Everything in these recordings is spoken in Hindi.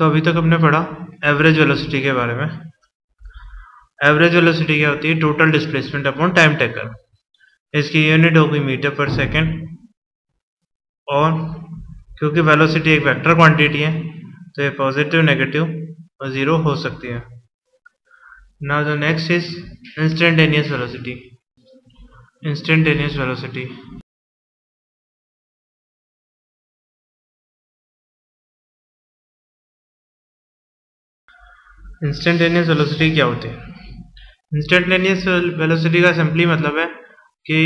तो अभी तक हमने पढ़ा एवरेज वेलोसिटी के बारे में। एवरेज वेलोसिटी क्या होती है? Total displacement upon time taken. इसकी यूनिट होगी मीटर पर सेकेंड, और क्योंकि वेलोसिटी एक वेक्टर क्वांटिटी है तो ये पॉजिटिव, नेगेटिव और जीरो हो सकती है। Now the next is instantaneous velocity. Instantaneous velocity instantaneous velocity क्या होती है? इंस्टेंटेनियस वेलोसिटी का सिंपली मतलब है कि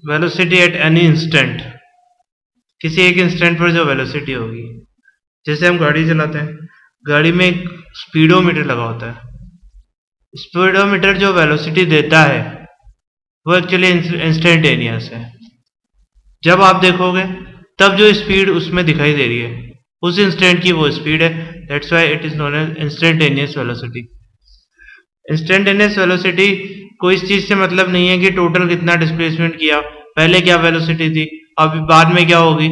वेलोसिटी एट एनी इंस्टेंट, किसी एक इंस्टेंट पर जो वेलोसिटी होगी। जैसे हम गाड़ी चलाते हैं, गाड़ी में एक स्पीडोमीटर लगा होता है। स्पीडोमीटर जो वेलोसिटी देता है वो एक्चुअली इंस्टेंटेनियस है। जब आप देखोगे तब जो स्पीड उसमें दिखाई दे रही है उस इंस्टेंट की वो स्पीड है। That's why it is known as instantaneous velocity. Instantaneous velocity को इस चीज से मतलब नहीं है कि टोटल कितना डिस्प्लेसमेंट किया, पहले क्या वेलोसिटी थी, अभी बाद में क्या होगी।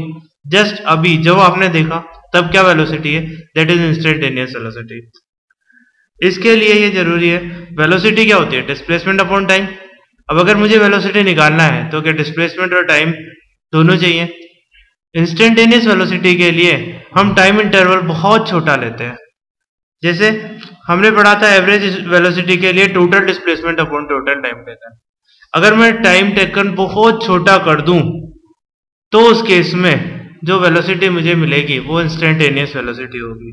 जस्ट अभी जब आपने देखा तब क्या वेलोसिटी है, दैट इज इंस्टेंटेनियस वेलोसिटी। इसके लिए ये जरूरी है, वेलोसिटी क्या होती है? Displacement upon time. अब अगर मुझे वेलोसिटी निकालना है तो क्या डिस्प्लेसमेंट और टाइम दोनों चाहिए? इंस्टेंटेनियस वेलोसिटी के लिए हम टाइम इंटरवल बहुत छोटा लेते हैं। जैसे हमने पढ़ा था एवरेज वेलोसिटी के लिए total displacement upon total time taken. अगर मैं टाइम टेकन बहुत छोटा कर दूं तो उस केस में जो वेलोसिटी मुझे मिलेगी वो इंस्टेंटेनियस वेलोसिटी होगी।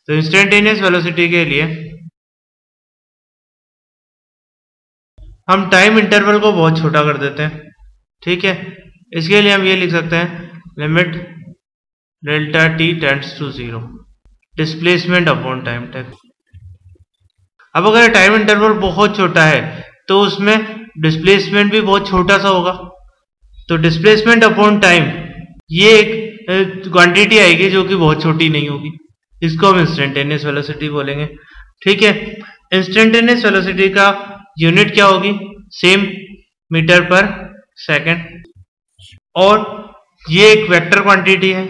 तो इंस्टेंटेनियस वेलोसिटी के लिए हम टाइम इंटरवल को बहुत छोटा कर देते हैं। ठीक है, इसके लिए हम ये लिख सकते हैं limit delta t tends to zero, displacement upon time taken. अब अगर टाइम इंटरवल बहुत छोटा है तो उसमें डिस्प्लेसमेंट भी बहुत छोटा सा होगा। तो डिस्प्लेसमेंट अपॉन टाइम ये एक क्वांटिटी आएगी जो कि बहुत छोटी नहीं होगी। इसको हम इंस्टेंटेनियस वेलोसिटी बोलेंगे। ठीक है, इंस्टेंटेनियस वेलोसिटी का यूनिट क्या होगी? सेम, मीटर पर सेकेंड, और ये एक वेक्टर क्वांटिटी है।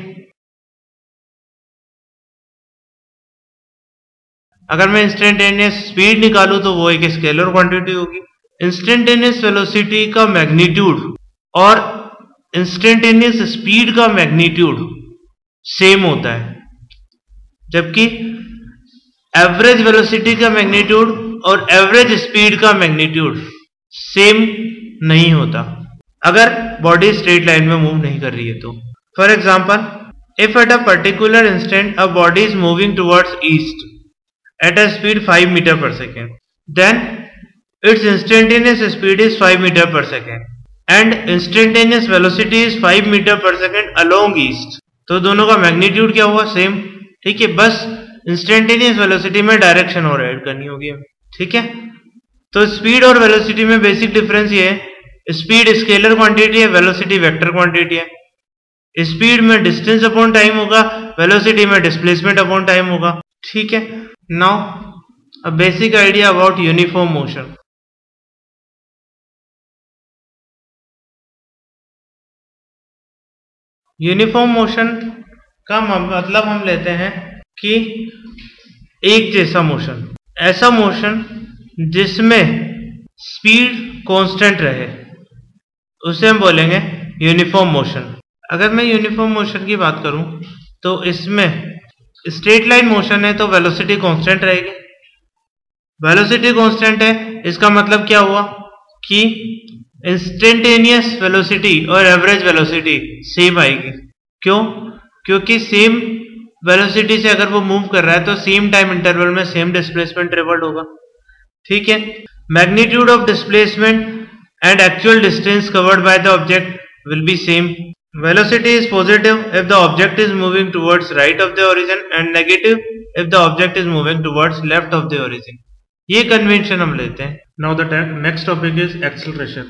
अगर मैं इंस्टेंटेनियस स्पीड निकालूं तो वो एक स्केलर क्वांटिटी होगी। इंस्टेंटेनियस वेलोसिटी का मैग्नीट्यूड और इंस्टेंटेनियस स्पीड का मैग्नीट्यूड सेम होता है, जबकि एवरेज वेलोसिटी का मैग्नीट्यूड और एवरेज स्पीड का मैग्नीट्यूड सेम नहीं होता अगर बॉडी स्ट्रेट लाइन में मूव नहीं कर रही है तो। For example, if at a particular instant a body is moving towards east at a speed 5 meter per second, then its instantaneous speed is 5 meter per second and instantaneous velocity is 5 meter per second along east। तो दोनों का मैग्नीट्यूड क्या हुआ? सेम। ठीक है, बस इंस्टेंटेनियस वेलोसिटी में डायरेक्शन और ऐड करनी होगी। ठीक है, तो स्पीड और वेलोसिटी में बेसिक डिफरेंस ये है, स्पीड स्केलर क्वांटिटी है, वेलोसिटी वेक्टर क्वांटिटी है। स्पीड में डिस्टेंस अपॉन टाइम होगा, वेलोसिटी में डिस्प्लेसमेंट अपॉन टाइम होगा। ठीक है, now a basic idea about uniform motion। Uniform motion का मतलब हम लेते हैं कि एक जैसा मोशन, ऐसा मोशन जिसमें स्पीड कांस्टेंट रहे, उसे हम बोलेंगे यूनिफॉर्म मोशन। अगर मैं यूनिफॉर्म मोशन की बात करूं तो इसमें स्ट्रेट लाइन मोशन है तो वेलोसिटी कांस्टेंट रहेगी। वेलोसिटी कांस्टेंट है, इसका मतलब क्या हुआ कि इंस्टेंटेनियस वेलोसिटी और एवरेज वेलोसिटी सेम आएगी। क्यों? क्योंकि सेम वेलोसिटी से अगर वो मूव कर रहा है तो सेम टाइम इंटरवल में सेम डिस्प्लेसमेंट ट्रेवल्ड होगा। ठीक है, magnitude of displacement and actual distance covered by the object will be same. Velocity is positive if the object is moving towards right of the origin and negative if the object is moving towards left of the origin। ये कन्वेंशन हम लेते हैं। Now the next topic is acceleration।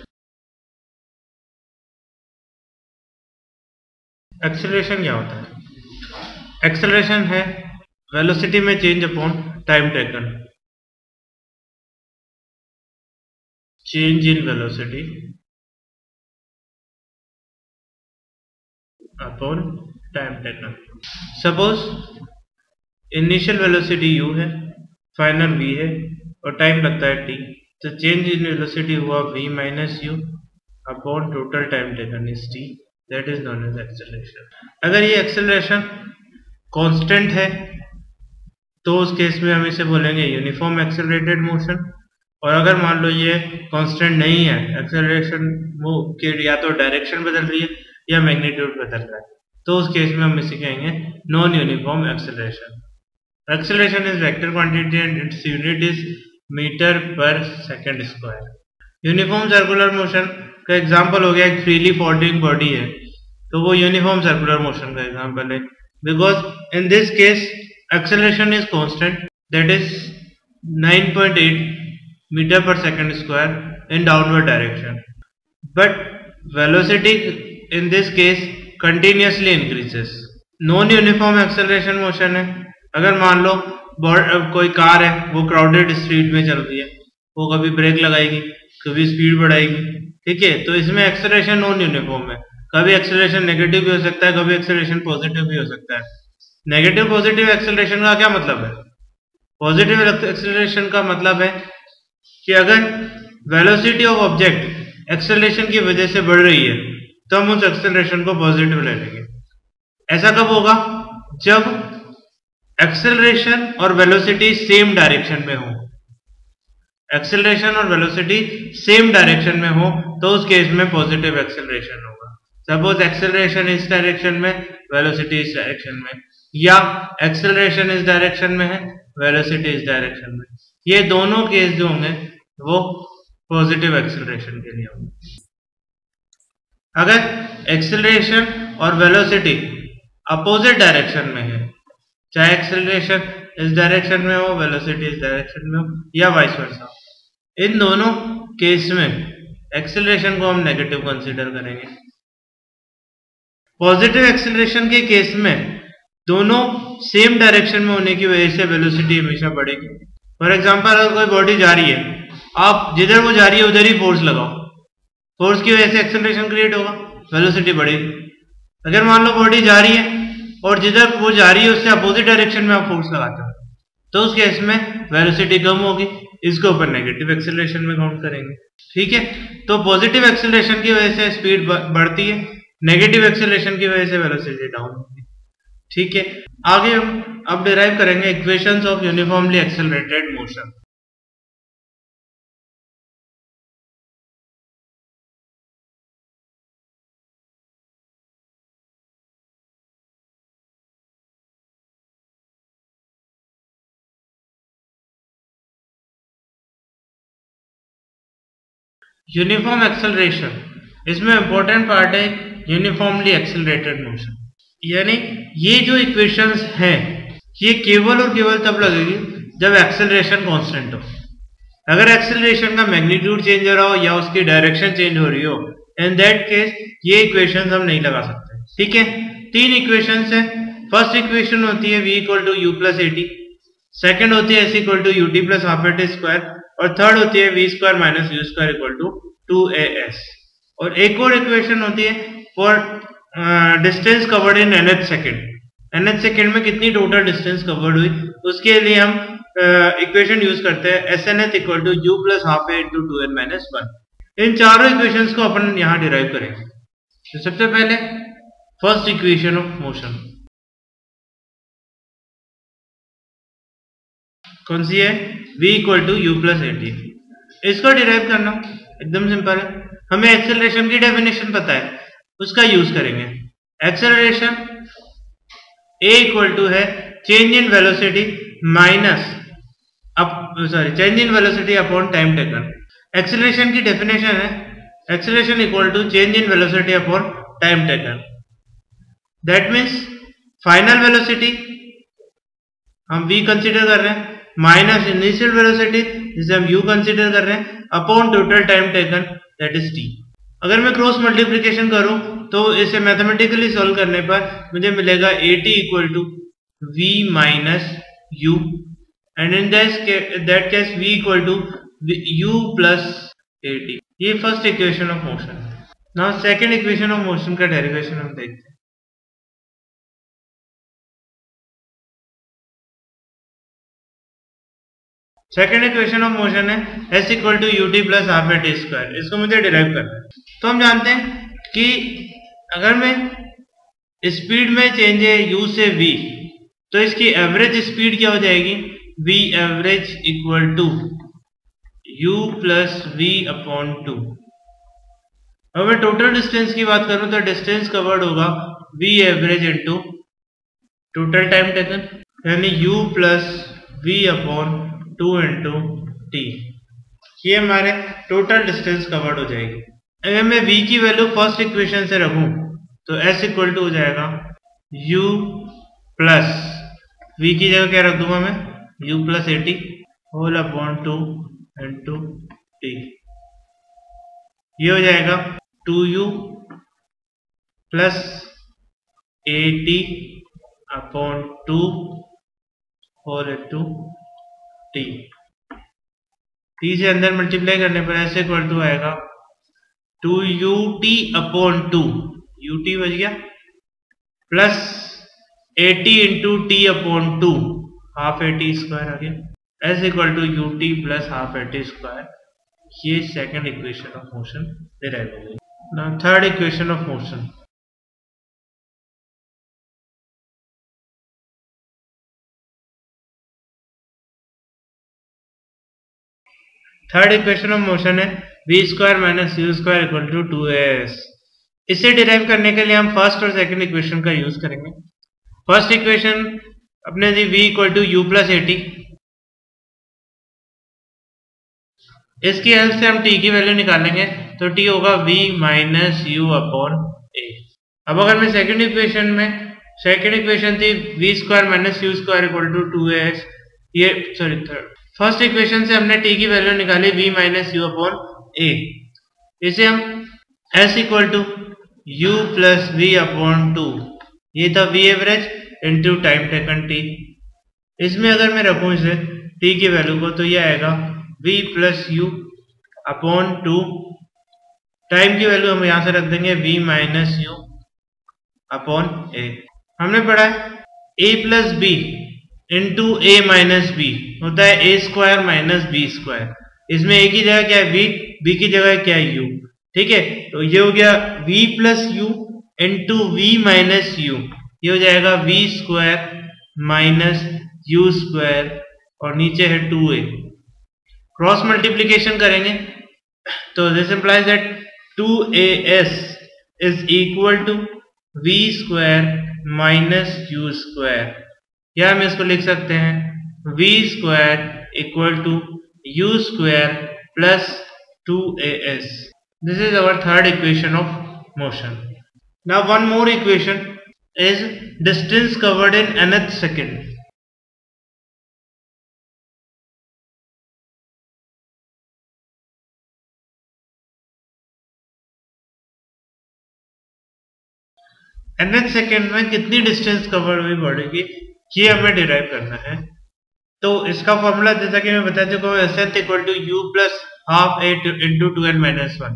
Acceleration क्या होता है? एक्सेलरेशन है वेलोसिटी में change upon time taken. Change in velocity upon time taken. Suppose initial velocity u है, फाइनल v है और टाइम लगता है t। तो चेंज इन वेलोसिटी हुआ v minus u upon total time taken is t, that is known as acceleration. अगर ये एक्सेलरेशन कांस्टेंट है तो उस केस में हम इसे बोलेंगे यूनिफॉर्म एक्सेलरेटेड मोशन। और अगर मान लो ये कांस्टेंट नहीं है, एक्सेलरेशन के या तो डायरेक्शन बदल रही है या मैग्नीट्यूड बदल रहा है, तो उस केस में हम इसे कहेंगे non uniform acceleration. Acceleration is vector quantity and its unit is metre पर second square. Uniform circular motion का एग्जांपल हो गया, एक फ्रीली फोल्डिंग बॉडी है तो वो यूनिफॉर्म सर्कुलर मोशन का एग्जांपल है, because in this case acceleration is constant, that is 9.8 meter per second square in downward direction, but velocity in this case continuously increases। non uniform acceleration motion है, अगर मान लो कोई कार है वो क्राउडेड स्ट्रीट में चल रही है, वो कभी ब्रेक लगाएगी कभी स्पीड बढ़ाएगी, ठीक है, तो इसमें एक्सेलरेशन नॉन यूनिफॉर्म है, कभी एक्सेलरेशन नेगेटिव भी हो सकता है, कभी एक्सेलरेशन पॉजिटिव भी हो सकता है। नेगेटिव पॉजिटिव एक्सेलरेशन का क्या मतलब है? पॉजिटिव एक्सेलरेशन का मतलब है कि अगर वेलोसिटी ऑफ ऑब्जेक्ट एक्सेलरेशन की वजह से बढ़ रही है तो हम उस एक्सेलरेशन को पॉजिटिव ले लेंगे। ऐसा कब होगा? जब एक्सेलरेशन और वेलोसिटी सेम डायरेक्शन में हो। एक्सेलरेशन और वेलोसिटी सेम डायरेक्शन में हो तो उस केस में पॉजिटिव एक्सेलरेशन होगा। सपोज एक्सेलरेशन इस डायरेक्शन में, वेलोसिटी इस डायरेक्शन में, या एक्सेलरेशन इस डायरेक्शन में है, वेलोसिटी इस डायरेक्शन में, ये दोनों केस जो होंगे वो पॉजिटिव एक्सेलरेशन के लिए होंगे। अगर एक्सेलरेशन और वेलोसिटी अपोजिट डायरेक्शन में है, चाहे एक्सेलरेशन इस डायरेक्शन में हो, वेलोसिटी इस डायरेक्शन में हो, या वाइस वर्सा, इन दोनों केस में एक्सेलरेशन को हम नेगेटिव कंसीडर करेंगे। पॉजिटिव एक्सेलरेशन के केस में दोनों सेम डायरेक्शन में होने की वजह से वेलोसिटी हमेशा बढ़ेगी। फॉर एग्जांपल अगर कोई बॉडी जा रही है, आप जिधर वो जा रही है उधर ही फोर्स लगाओ, फोर्स की वजह से एक्सेलरेशन क्रिएट होगा, वेलोसिटी बढ़ेगी। अगर मान लो बॉडी जा रही है और जिधर वो जा रही है उससे अपोजिट डायरेक्शन में आप फोर्स लगाते हो तो उस केस में वेलोसिटी कम होगी, इसके ऊपर नेगेटिव एक्सेलरेशन में काउंट करेंगे, ठीक है। तो पॉजिटिव एक्सेलरेशन की वजह से स्पीड बढ़ती है, नेगेटिव एक्सेलरेशन की वजह से वेलोसिटी डाउन होगी, ठीक है। आगे हम अब डिराइव करेंगे equations of uniformly accelerated motion. Uniform acceleration, इसमें इंपॉर्टेंट पार्ट है यूनिफॉर्मली एक्सेलरेटेड मोशन, यानी ये जो इक्वेशंस हैं ये केवल और केवल तब लगेगी जब एक्सेलरेशन कांस्टेंट हो। अगर एक्सेलरेशन का मैग्नीट्यूड चेंज हो रहा हो या उसकी डायरेक्शन चेंज हो रही हो, इन दैट केस ये इक्वेशंस हम नहीं लगा सकते, ठीक है। तीन इक्वेशंस हैं। फर्स्ट इक्वेशन होती है v equal to u plus a t, second होती है s equal to u t plus half a t square, और थर्ड होती है v square minus u square equal to 2as। और एक और इक्वेशन होती है for distance covered in nth second, nth second में कितनी टोटल डिस्टेंस कवर्ड हुई, उसके लिए हम इक्वेशन यूज करते हैं SNH equal to u plus half a into 2n minus 1। इन चारों इक्वेशंस को अपन यहाँ डिराइव करेंगे। तो सबसे पहले फर्स्ट इक्वेशन ऑफ मोशन कौन सी है? v equal to u plus a t. इसको डिराइव करना एकदम सिंपल है, हमें एक्सेलरेशन की डेफिनेशन पता है, उसका यूज करेंगे। एक्सेलरेशन a इक्वल टू है change in velocity minus change in velocity upon time taken. Acceleration की डेफिनेशन है acceleration equal to change in velocity upon time taken. That means final velocity हम v कंसीडर कर रहे हैं माइनस इनिशियल वेलोसिटी जिसे हम u कंसीडर कर रहे हैं upon total time taken that is t। अगर मैं क्रॉस मल्टीप्लिकेशन करूं तो इसे मैथमेटिकली सॉल्व करने पर मुझे मिलेगा at equal to v minus u and in that case v equal to u plus at। ये first equation of motion. Now second equation of motion का डेरिवेशन हम देखते हैं। सेकेंड इक्वेशन ऑफ मोशन है s equal to u t plus half a t square, इसको मुझे डिराइव करना है। तो हम जानते हैं कि अगर मैं स्पीड में चेंज है u से v, तो इसकी एवरेज स्पीड क्या हो जाएगी, v average equal to u plus v upon 2। अब मैं टोटल डिस्टेंस की बात करूं तो डिस्टेंस कवर्ड होगा v average into total time taken, यानी u plus v upon 2 into t. ये हमारे टोटल डिस्टेंस कवर्ड हो जाएगी। अगर मैं v की वैल्यू फर्स्ट इक्वेशन से रखूं तो s इक्वल टू हो जाएगा u प्लस v की जगह क्या रख दूंगा मैं, u plus a t whole upon 2 into t. ये हो जाएगा 2u plus a t upon 2 whole into t. T से अंदर मल्टीप्लाई करने पर ऐसे इक्वल टू आएगा 2ut अपॉन 2, ut बच गया, plus 80 into t upon 2 half a t square आ गया, s equal to u t plus half a t square. ये second equation of motion derive हो गई। Now third equation of motion. Third equation of motion है v square minus u square equal to 2as। इसे डिराइव करने के लिए हम फर्स्ट और सेकंड इक्वेशन का यूज करेंगे। फर्स्ट इक्वेशन अपने दी v equal to u plus a t, इसकी हेल्प से हम t की वैल्यू निकालेंगे तो t होगा v minus u upon a. अब अगर मैं सेकंड इक्वेशन थी v square minus u square equal to 2as, ये सॉरी फर्स्ट इक्वेशन से हमने t की वैल्यू निकाली v minus u upon a. इसे हम s equal to u plus v upon 2, ये था v average into time taken t। इसमें अगर मैं रखूं इसे t की वैल्यू को तो ये आएगा v plus u upon 2, time की वैल्यू हम यहां से रख देंगे v minus u upon a. हमने पढ़ा है a plus b into a minus b होता है a square minus b square. इसमें a की जगह क्या है v, b की जगह क्या है u, ठीक है। तो ये हो गया v plus u into v minus u, ये हो जाएगा v square minus u square और नीचे है 2a। क्रॉस मल्टीप्लीकेशन करेंगे तो this implies that 2as is equal to v square minus u square, या हम इसको लिख सकते हैं v square equal to u square प्लस 2as। This is our third equation of motion. Now one more equation is distance covered in nth second. nth second में कितनी डिस्टेंस कवर हुई बॉडी की, ये हमें डिराइव करना है। तो इसका फॉर्मूला जैसा कि मैं बता चुका हूँ s equal to u plus half a into 2n minus 1,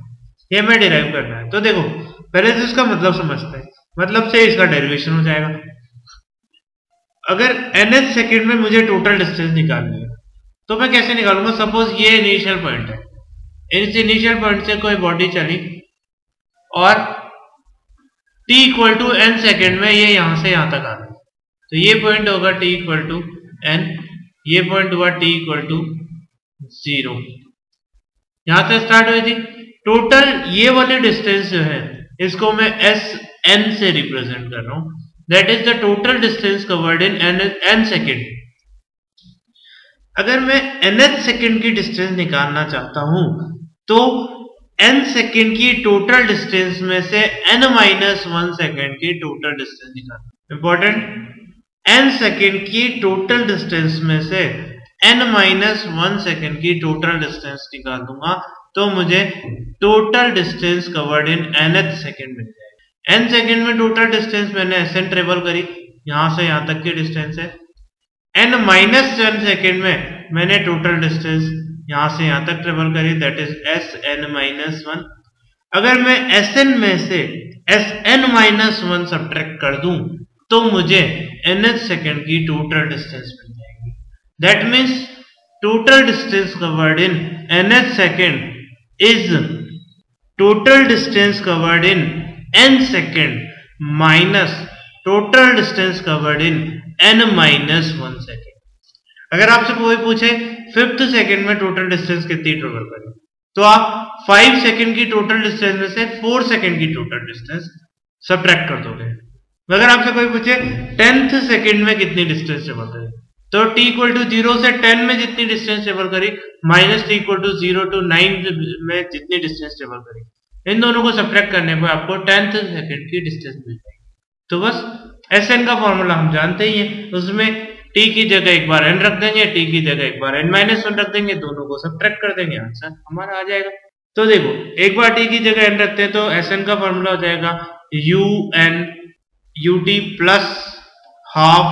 ये हमें डिराइव करना है। तो देखो पहले तो इसका मतलब समझते हैं, मतलब से इसका डेरिवेशन हो जाएगा। अगर nth सेकेंड में मुझे टोटल डिस्टेंस निकालनी है तो मैं कैसे निकालूंगा, सपोज ये इनिशियल पॉइंट है, इस इनिशियल पॉइंट से कोई बॉडी चली और t equal to n second में ये यहां से यहां तक आ गई, तो ये पॉइंट होगा t इक्वल टू n, ये पॉइंट हुआ t इक्वल टू 0। यहां से स्टार्ट हुई थी टोटल, ये वाली डिस्टेंस जो है इसको मैं sn से रिप्रेजेंट कर रहा हूं, that is the total distance covered in n second. अगर मैं nth सेकेंड की डिस्टेंस निकालना चाहता हूं तो n सेकेंड की टोटल डिस्टेंस में से n माइनस 1 सेकेंड की टोटल डिस्टेंस निकालना इंपॉर्टेंट। n सेकेंड की टोटल डिस्टेंस में से n माइनस 1 सेकेंड की टोटल डिस्टेंस निकाल दूंगा तो मुझे total distance covered in nth second मिल जाएगा। n सेकेंड में टोटल डिस्टेंस मैंने sn ट्रेवल करी, यहां से यहां तक की डिस्टेंस है। n माइनस 1 सेकेंड में मैंने टोटल डिस्टेंस यहां से यहां तक ट्रेवल करी, दैट इज sn माइनस 1। अगर मैं sn में से sn माइनस 1 सब्ट्रैक्ट कर दूं तो मुझे nth सेकेंड की टोटल डिस्टेंस मिल जाएगी। That means total distance covered in nth second is total distance covered in n second minus total distance covered in n minus 1 second. अगर आपसे कोई पूछे 5th सेकंड में टोटल डिस्टेंस कितनी ट्रेवल करी, तो आप 5 सेकंड की टोटल डिस्टेंस में से 4 सेकंड की टोटल डिस्टेंस सबट्रैक्ट कर दोगे. अगर आपसे कोई पूछे 10th सेकंड में कितनी डिस्टेंस ट्रेवल करी, तो t इक्वल टू 0 से 10 में जितनी डिस्टेंस ट्रेवल करी minus t equal to 0 to 9 में जितनी डिस्टेंस ट्रेवल करी, इन दोनों को सबट्रैक्ट करने पर आपको 10th सेकंड की डिस्टेंस मिल जाएगी. तो बस Sn का फॉर्मूला हम जानते ही हैं, उसमें t की जगह एक बार n रख देंगे, t की जगह एक बार n माइनस 1 रख देंगे, दोनों को सबट्रैक्ट कर देंगे, आंसर हमारा आ जाएगा. तो देखो एक बार t की जगह n रखते हैं तो Sn का फॉर्मूला हो जाएगा un ut plus half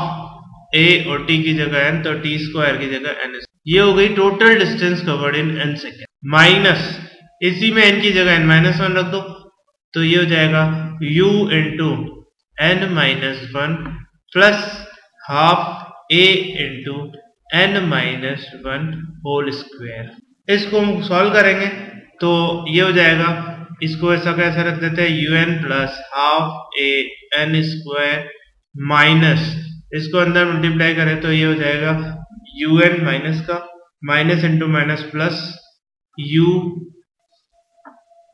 a और t की जगह n, तो t स्क्वायर की जगह n. ये हो गई टोटल डिस्टेंस कवर्ड इन n सेकेंड माइनस इसी में n की जगह n माइनस 1 रख दो, तो ये हो जाएगा u into n minus 1 plus half a into n minus 1 whole square. इसको हम सॉल्व करेंगे तो ये हो जाएगा, इसको ऐसा कैसे रख देते हैं un plus half a n square minus इसको अंदर मल्टीप्लाई करें तो ये हो जाएगा un माइनस का minus into minus plus u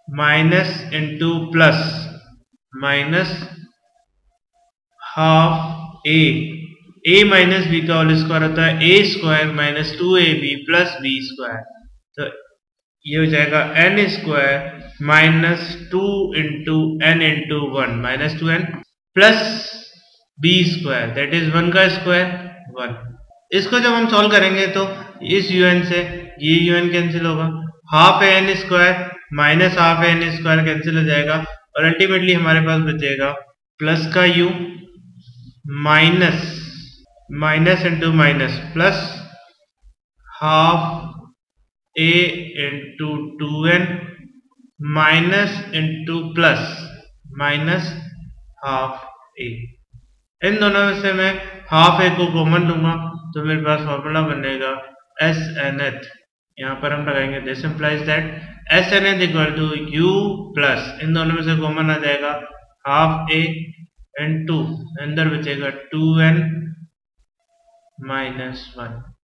minus into plus minus half a minus b का होल स्क्वायर होता है a square minus 2ab plus b square. तो ये हो जाएगा n square minus 2 into n into 1 minus 2n plus b square that is 1 का स्क्वायर 1. इसको जब हम सॉल्व करेंगे तो इस un से ये un कैंसिल होगा, half n square minus half n square cancel हो जाएगा और अल्टीमेटली हमारे पास बचेगा प्लस का u minus minus into minus plus half a into 2n minus into plus minus half a. इन दोनों में से मैं हाफ a को कॉमन लूंगा तो मेरे पास फॉर्मूला बनेगा SNth. यहाँ पर हम लगाएंगे this implies that SNth equal to u plus इन दोनों में से कॉमन आ जाएगा हाफ a इंटू अंदर बचेगा 2n माइनस 1.